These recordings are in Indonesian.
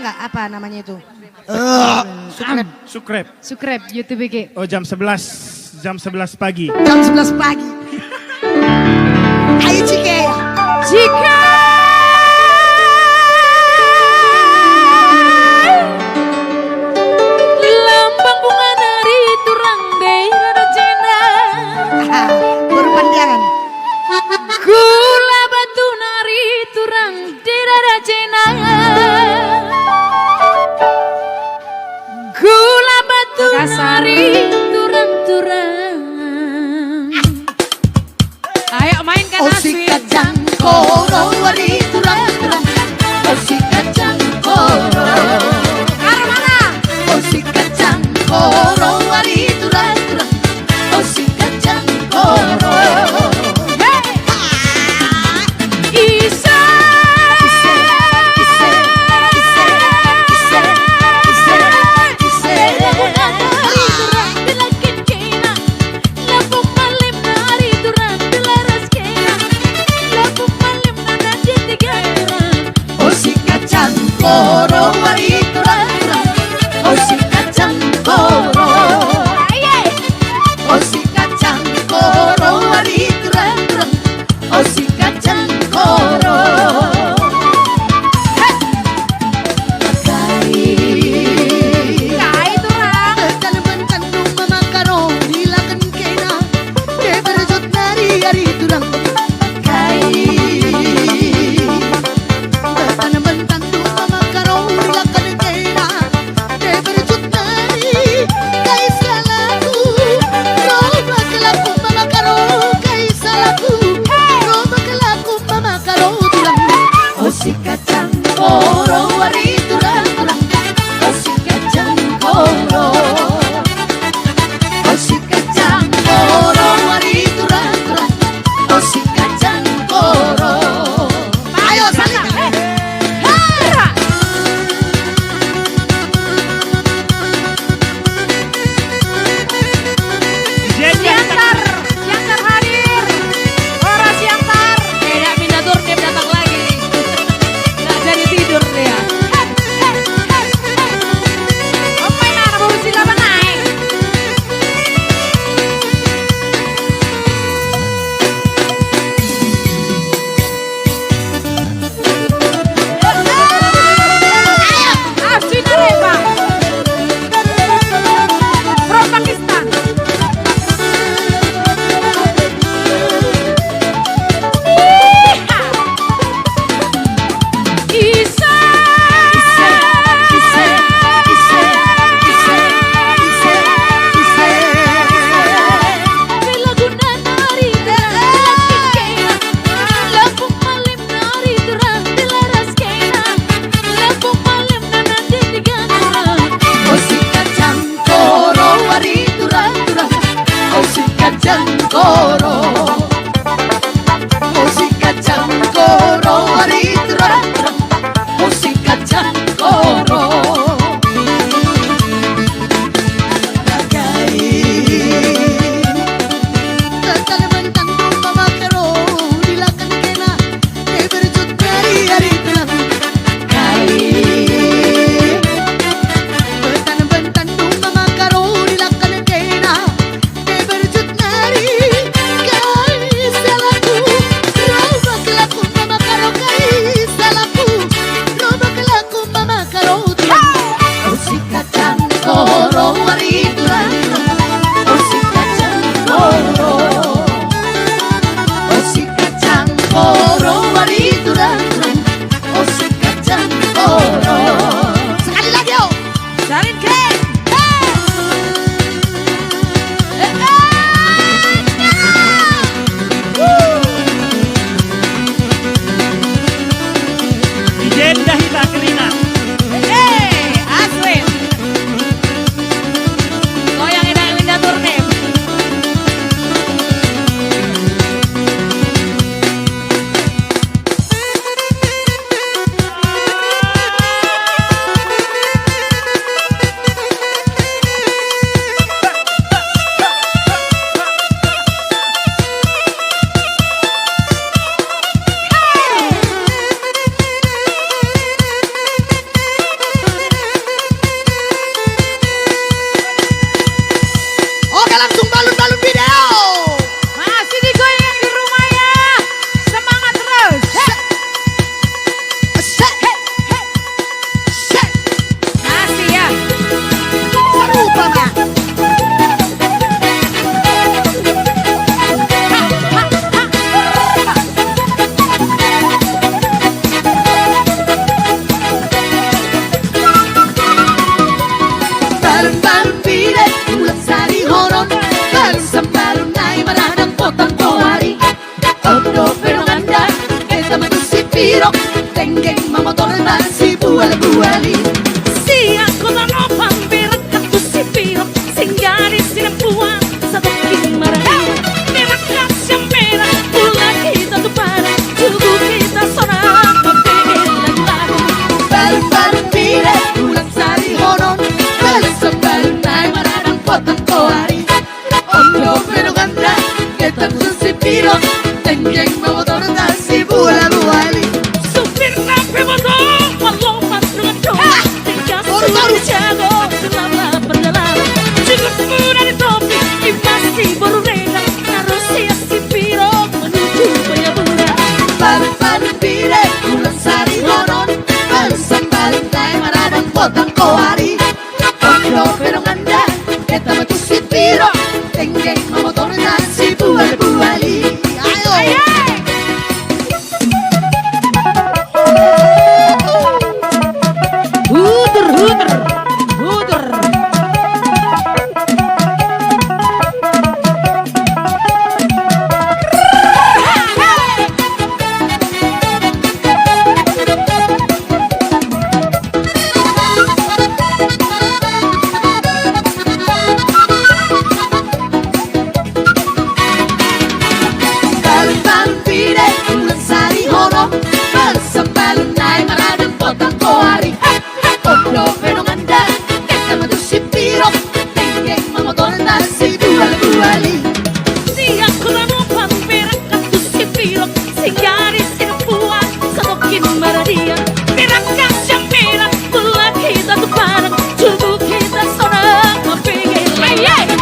nggak? Apa namanya itu? Sukrep. Sukrep YouTube iki. Oh jam 11 pagi. Jam 11 pagi. Ayo Cike. Jika lambang bunga dari turang daerah Cina, Baru pandangan. gula batu nari turang daerah Cina, gula batu nari turang-turang. Ayo mainkan Oh si Aswin. kacang koro wari turang turang. Oh si kacang koro. Arah mana? Oh si kacang koro wari turang turang. Oh si kacang koro. Isa. nasi bual-buali. Siang kota nopan berak katu si piro singgah di sini puang satu marah. Berak kasih merah pula kita tuh parah tubuh kita sonang pengen lagu. Balon-balon pire bulan sari horon balon-balon naik maradang potong koari. Ondo pero ganda kita kusi piro tenggeng motor nasi bual-buali. Supir sampai motor walau patungan doa tinggal suara jago selama perjalanan. Cukup mudah di topi pasti baru rela harus siap si piro menuju Bayabura. Balon-balon pire bulan sari horon balon-balon naik maradang potong koari. Ondo pero ganda kita kusi piro tenggeng motor nasi bual-buali. Ayo. Huter huter huter. Balon-balon pire bulan sari horon balon-balon naik maradang potong koari. Ondo pero ganda kita manusi piro tenggeng motor nasi bual-buali. Siang kota nopan berak katu si piro singgah di sini puang semakin marah dia. Berak kasih merah pula kita tuh parah tubuh kita sonang pengen lagu.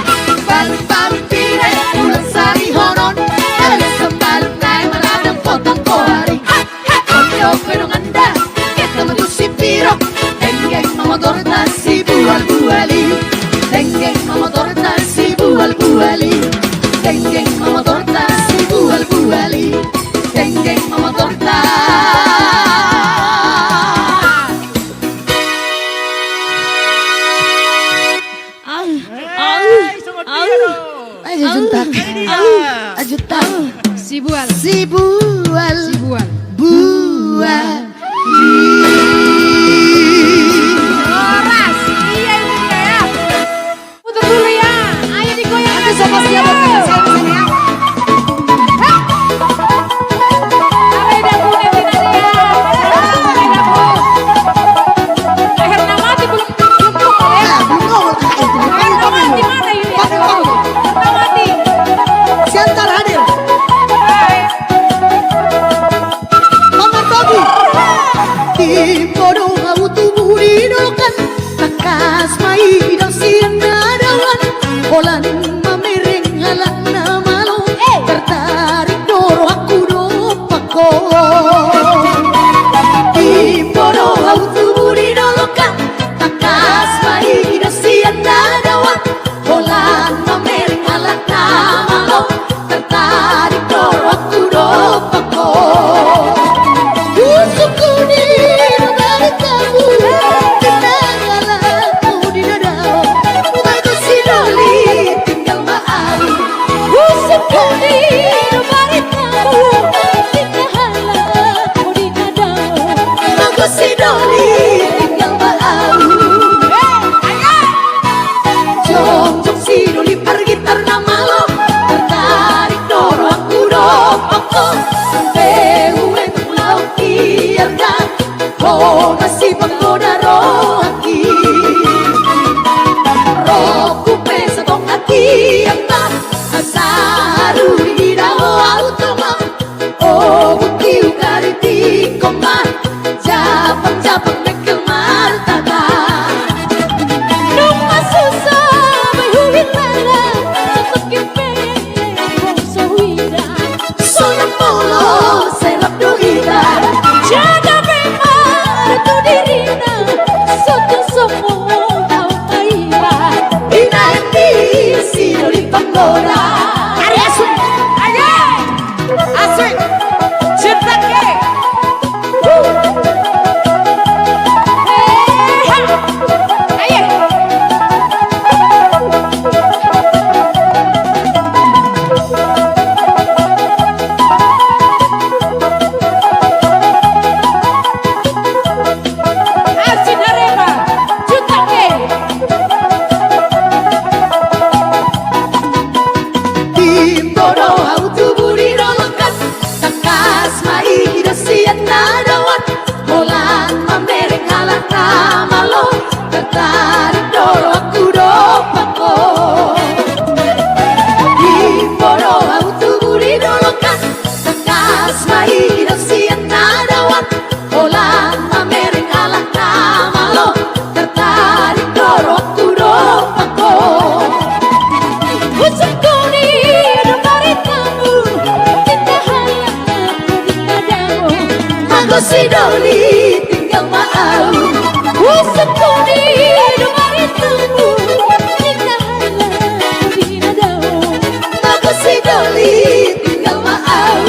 Balon-balon pire bulan sari horon balon-balon naik maradang potong koari. Ondo pero ganda kita manusi piro tenggeng motor nasi bual-buali. Tenggeng motor nasi bual-buali. Tenggeng motor nasi bual-buali. Tenggeng motor Ayo juntak. Ajutan. Sibual. Sibual. Sibual. Bual. Horas. Iya ini dia ya. Putar dulu ya. Ayo digoyang. Nanti sama siapa saya sini ya. Ayo dagu nanti ya. Leher mati belum ya. Bingung. Leher mati mana ini? Mati. Siantar hadir. Paman Tobi. Di bodoh auto buridokan takas mai dan siandadawan olan mamereng halak na malo tertarik doro aku do pako. Di bodoh auto buridokan takas mai dan siandadawan olan mamereng halak na malo tertarik doro aku do pako. Usukku di balik kamu, kenangan kamu di dadaku. Bagus si Doli tinggal maaf. Usukku di balik kamu, kenangan kamu di dadaku. Bagus si Doli tinggal maaf. Jom jom si Doli pergi ternama lo, tertarik doro aku do aku. Sampai gue pulau biarkan, oh masih menggoda rohaki. Rohku pesa tong hati yang tak asaru di dalam automa. Oh bukti ukari di koma, japang-japang nekel martaba. Numa susah bayuhin lala, seperti pengen sawida. Sonam polo serap doida. Jaga memang itu dirinya, si Doli tinggal mau Usapuni dengan itu tinggallah binadamu. Aku si Doli tinggal mau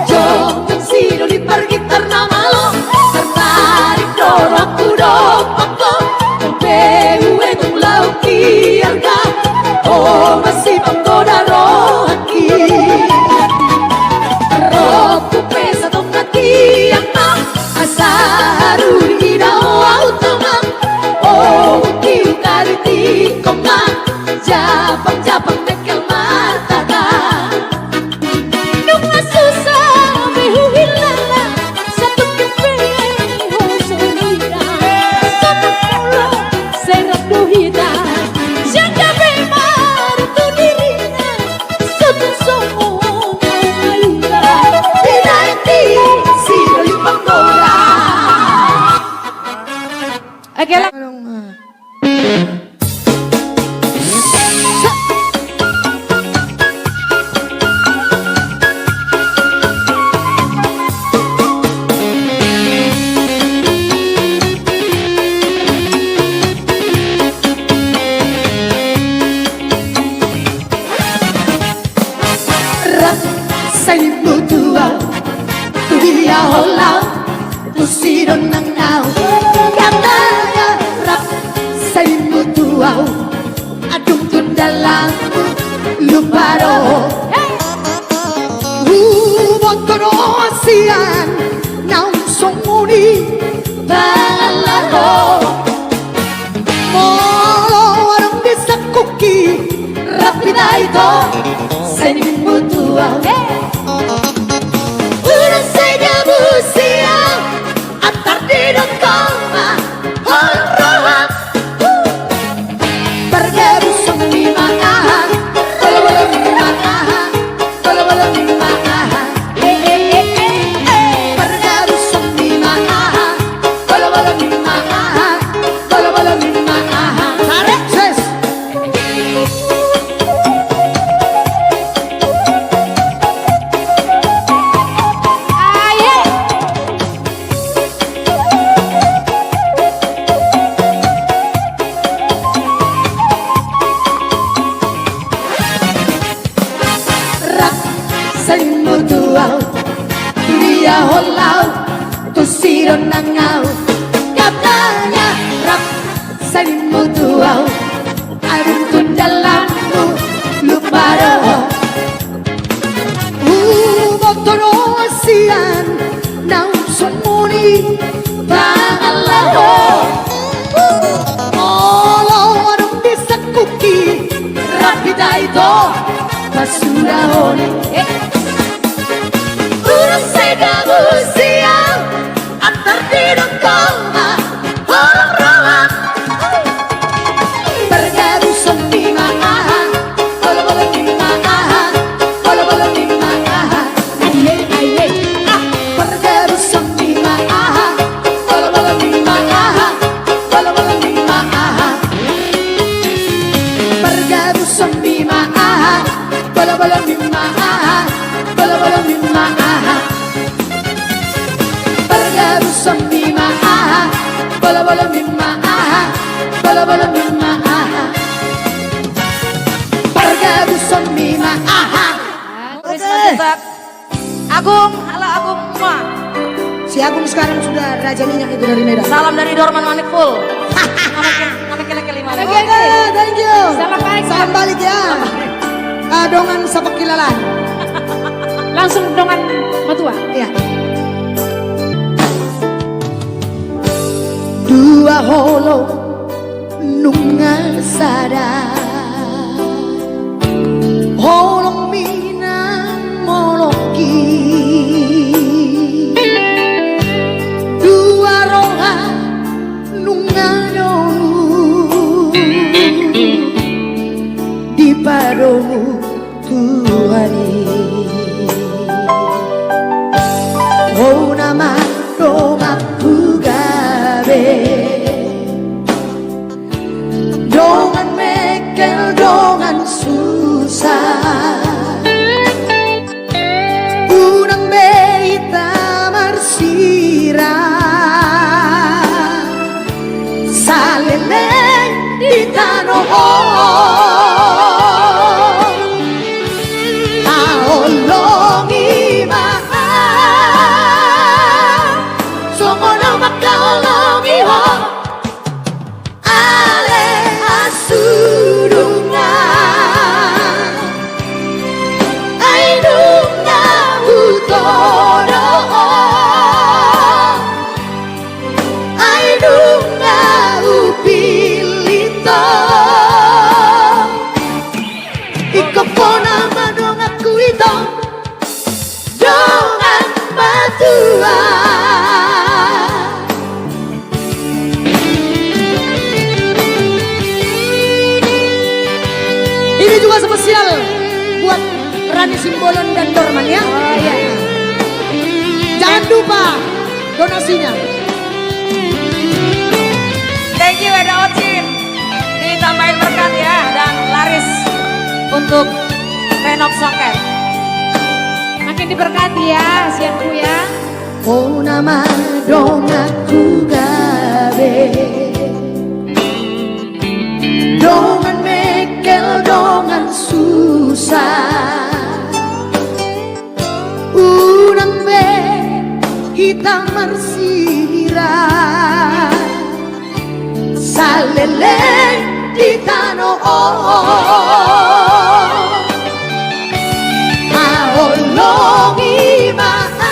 Jom si Doli pergi karena malu tertarik dorong kudok pako Bewe tulau kiarga Oh masih penggoda rohaki Roku pesa tongkati yang mam Asaru hidau automam Oh kiu kariti komam Japang-japang tekel matata Nunga susah behuhilala satu keping hosonira satu pulau serat duhita jaga bemar tu dirinya satu songo ngaira Dinanti si Doli panggoda oke lah Rap say mutua Tu dia holau Tu siro nang nau Katanya rap say mutua Adung tun dalam lupa roh Botoro asian Naung songuni Balaro Molo warung desa kuki Rapida itu Senin mutua Udah saja busia Antar di koma Horrohan Bergabu semi makahan Kalau belum makahan Kalau belum makahan Bergabu semi makahan Kalau belum makahan Kalau belum makahan Tarik ses Mutuau dia holau tu siro nangau katanya rap saling mutuau arung tu dalammu lupa roh botoro asian nau somuni bangalaho olo arung desa kuki rapida itu basura hone siang antar tidur koma orang-orang bergabu semi makahan kalau boleh dimakahan kalau boleh dimakahan bergabu semi makahan kalau boleh dimakahan kalau boleh dimakahan bergabu semi makahan kalau boleh dimakahan kalau boleh dimakahan Pergabu semi maaha Bola-bola mimaaha Bola-bola mimaaha Pergabu semi maaha Agung, halo Agung semua. Si Agung sekarang sudah raja minyak itu dari Medan. Salam dari Dorman Manik full. Nama kele-kele mana? Oke, thank you. Selamat baik. Salam balik ya. Dongan sapak kilalan. Langsung dongan matua. Iya. Dua holo nunga sada holong minang moloki dua roha nunga nolu di padomu Tuhani oh nama Roma dongan mekel dongan susah Ani Simbolon dan Dorman ya. Oh iya. Jangan lupa donasinya. Thank you Eda Ocin. Ditambahin berkat ya dan laris untuk renov soket. Makin diberkati ya siangku ya. Oh nama dong aku gabe, dongan mekel dongan susah, urang be kita mersirah, saleleng di tanah aolongi maan,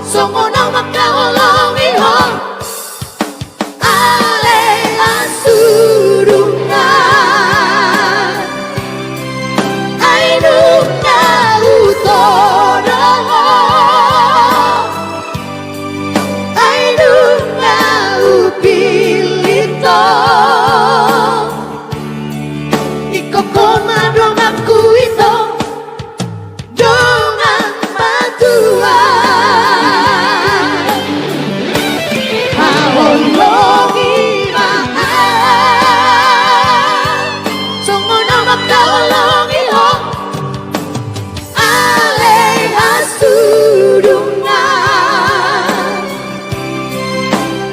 songonang makaolongi ho, ale asurungan, ay nunga utono, ay nunga upilito, iko komadong aku ito, dongan matuan, haolongi maan, songono makaolongi ho, ale asudungan,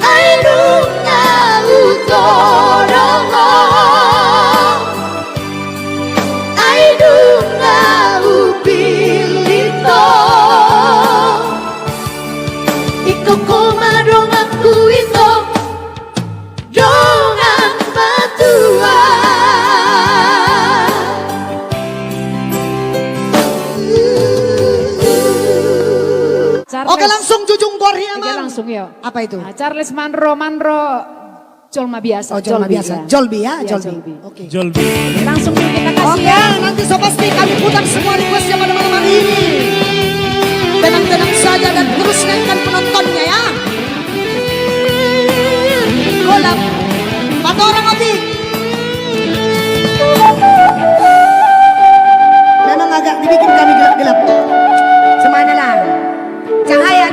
ay nunga utorongo, ay nunga upilito, ikaw kumadong aku ito, dongan batuan. Charles. Oke langsung Jujung Borhi Oke aman. langsung yuk. Apa itu? Nah, Charles Manro Jolma biasa. Oh Jolma biasa. Jolbi ya, Iya, Jolbi. Oke. Jolbi. Langsung yuk kita kasih Oke, ya. nanti so pasti kami putar semua requestnya pada malam hari ini. Tenang-tenang saja dan terus naikkan penontonnya ya. Golap, 4 orang mati. Memang agak dibikin kami gelap-gelap. Semana lah. Cahaya.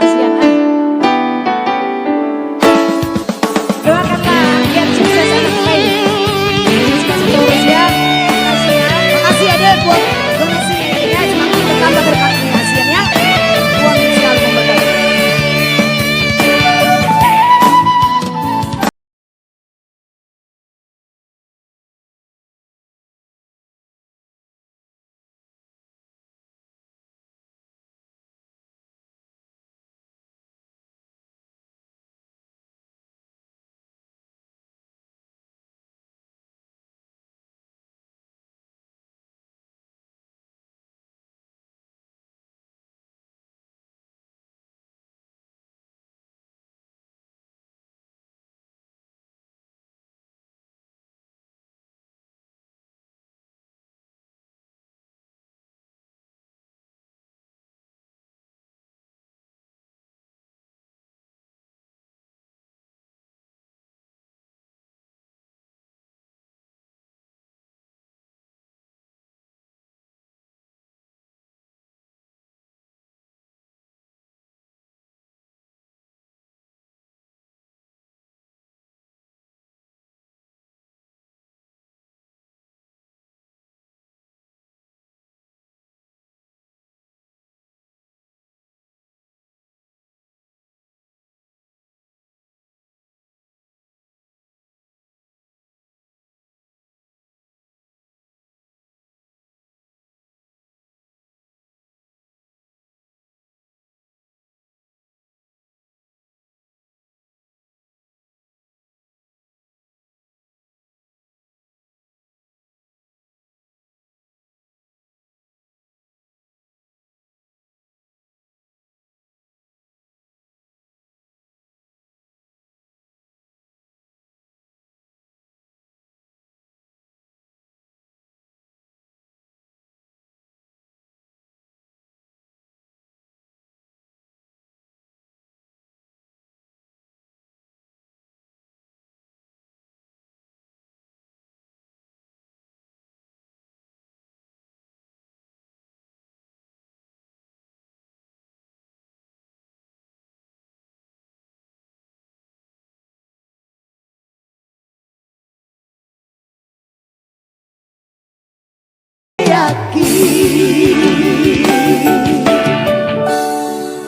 kasihan ah. Doakanlah biar sukses anak baik. Sukses terus ya. Makasih ya. Makasih ya Dek buat donasi ya, semakin bertambah berkatnya Asian ya. Tuhan selalu memberkati.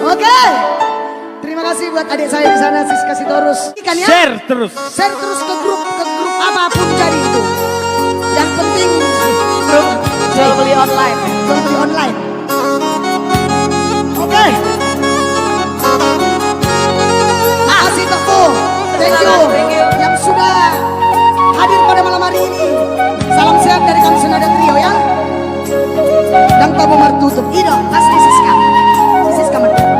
Oke, terima kasih buat adik saya di sana, Siska Sitorus. Ikan ya? Share terus. Share terus ke grup apapun jadi itu. Yang penting Grup jual beli online. jual beli online. Oke. Makasih Toko, thank you yang sudah hadir pada malam hari ini. Salam sehat dari kami Senada Trio ya. Dan Tobo Martutup, Ido, asli Siska. Siska Martutup.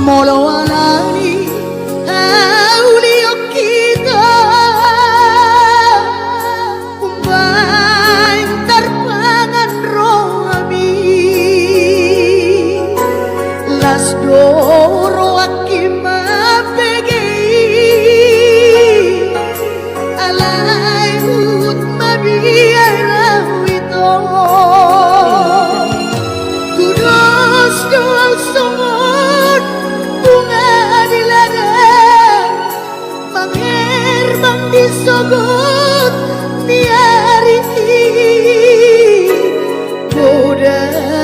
Molo alani aulio kita kumbain tarpangan roami las doro akima pegei alai ut mabia rawito kudos doang songon bunga di ladang mangherbang di sogot di hari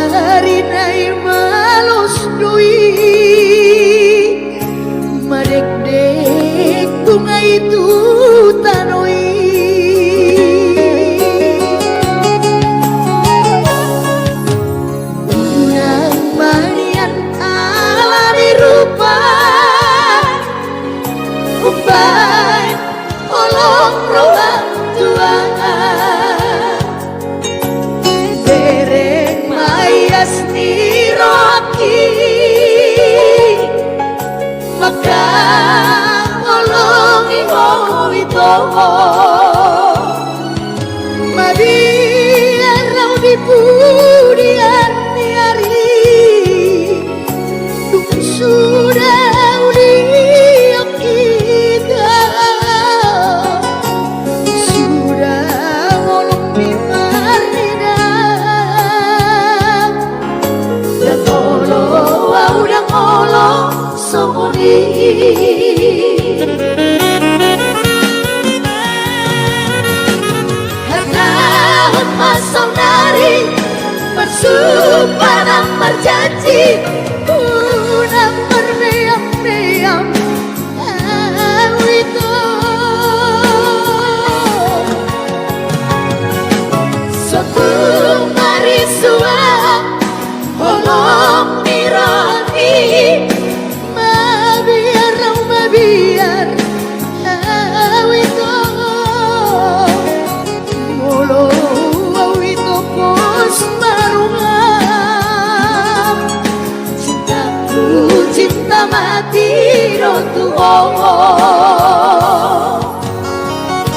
dari nai malos doi madek-dek bunga itu tanoi yang manian ala dirupa umbai olong roang tua dereng mayas niroki maka olongi itu Maria rau di pudian tiari sudah uliok kita sudah ngolong di marida somoni Hernahun masang nari Bersumpah berjanji Unang bermeyam-meyam Awito Suatu marisua Holong nirani Mabiar Awito Molo awito pos marungan Cintaku cinta mati rotuo.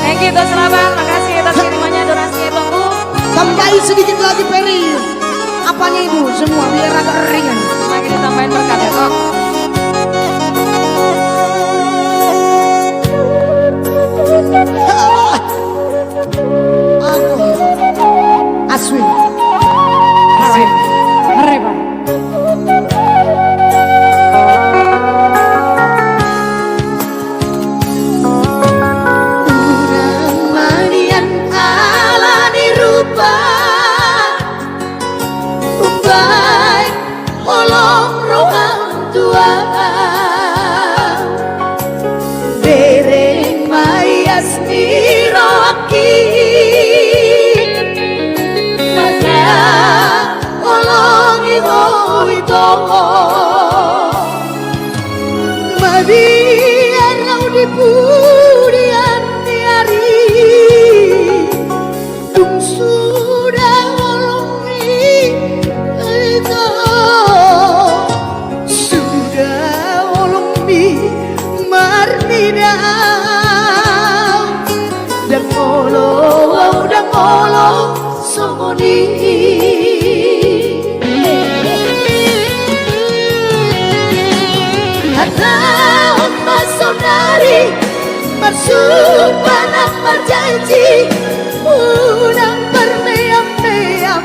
Thank you Dos Raban, makasih atas kirimannya donasinya Bangku. Tambahin sedikit lagi Peri. Apanya ibu semua biar agak ringan. Lagi ditambahin berkat ya kok. Aswin. Reba. Unang manian ala nirupa Umbai holong rohang tua Dereng mayas niroaki Maka holong iho ito Mabiar lau di pudian tiari Dung sudah holongi itu Sudah holongi marmidau Dan ngolo somoni Hernahun masang nari Bersumpah berjanji Unang bermeyam-meyam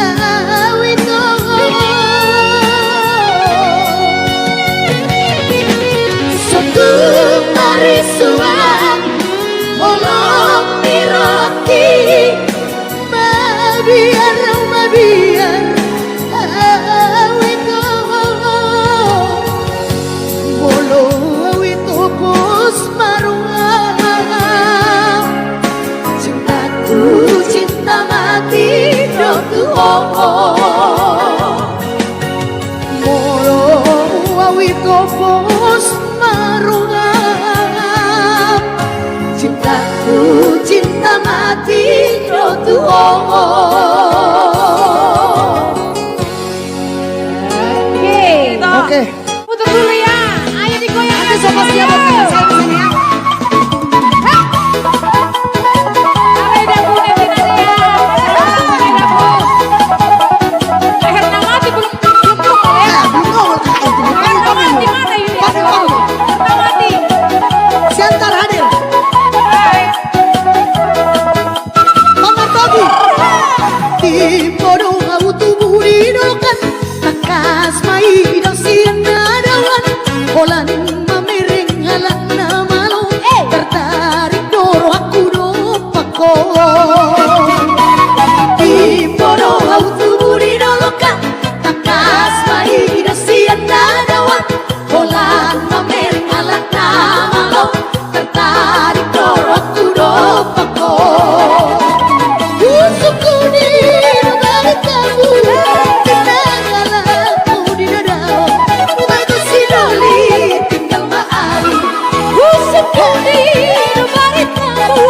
Awito Suatu marisuan Holong niroki Mabiar Awito Bolo awito pos marungan Cintaku cinta mati rotuo Bolo awito pos marungan Cintaku cinta mati rotuo. Oke. Putar dulu ya. Ayo digoyang. Nanti sama siapa saya di sini ya. Sampai dagu nanti ya. Sampai dagu. Herna mati belum nongol ya. Belum ngomong kak itu. Herna mati mana ini? Herna mati. Siantar hadir. Hai. Mama Togi. Timbodo autu buridokan Takas mai daw sinadawan Holan mamiring halak na malo Tertarik doro aku dopako Timbodo autu buridokan Takas mai daw sinadawan Holan mamiring halak na malo Tertarik doro aku dopako Usukku di balik kamu Kenanganku di dada Batu si Doli tinggal maaf Usukku di balik kamu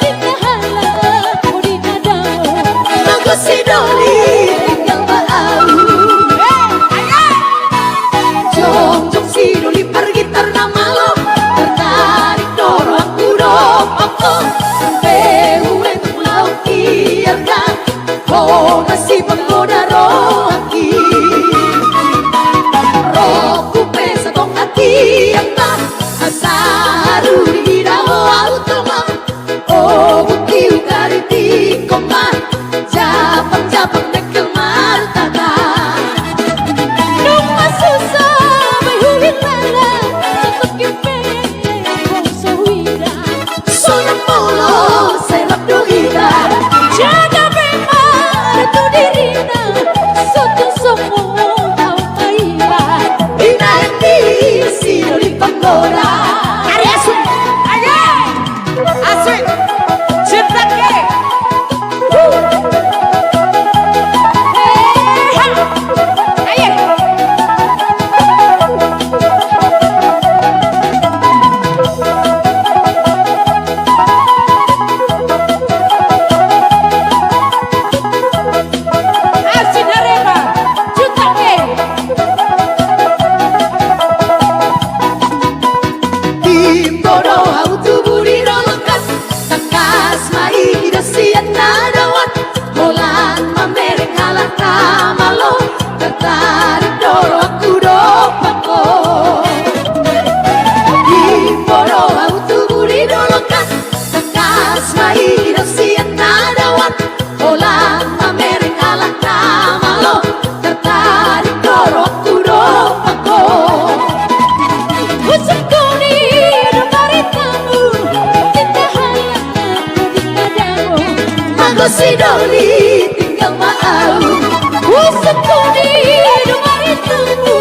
Kenanganku di dada Batu si Doli tinggal maaf Jom si Doli pergi terna malam Tertarik doro aku dopako Sampai ule pulau kiarkan Kau masih menggoda rohaki Rohku pesa tong hati yang tak Asaru di dawa automa Oh bukti ukariti koma Japang-japang nekel martata Nung masusah bayuhin lala panggoda. Ari asu. Ayo, asik, cinta ke. Ayo. Asik Narema, cinta ke. Timboro autu buriro lekas takas mai dasian nadawan holan mamereng halak kamalo tertarik doro aku dopako. Timboro autu buriro lekas takas mai dasian nadawan holan mamereng halak kamalo tertarik doro aku dopako. Usap kuni rumari kamu Cinta hayat di nadamu Aku si Doli tinggal mau. Usap kuni rumari kamu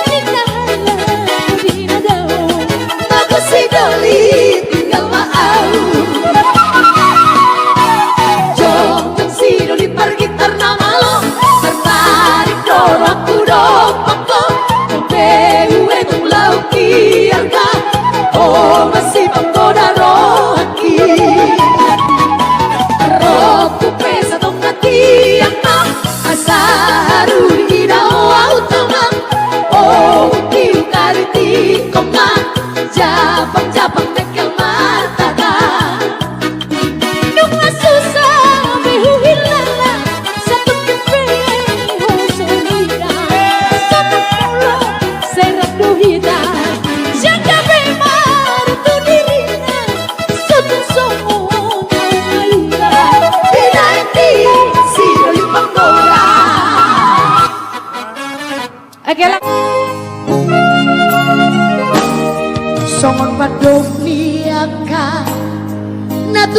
Cinta hayat di nadamu Aku si Doli tinggal mau. Jom si Doli pergi karena malu tertarik doro aku dopako. Gue tulau kiarga oh masih panggoda rohaki. Roku pesa tongkati apa asa haru hidau automam. Oh kiu kariti koma japang tekel martaga. Nunga susah behu hilala Satu kepeng hosolida Satu pulo serak duhida Jaga bemar tu dirina Satu somo ayuda Pinanti si Doli panggoda. Oke lah. Songon padong niaka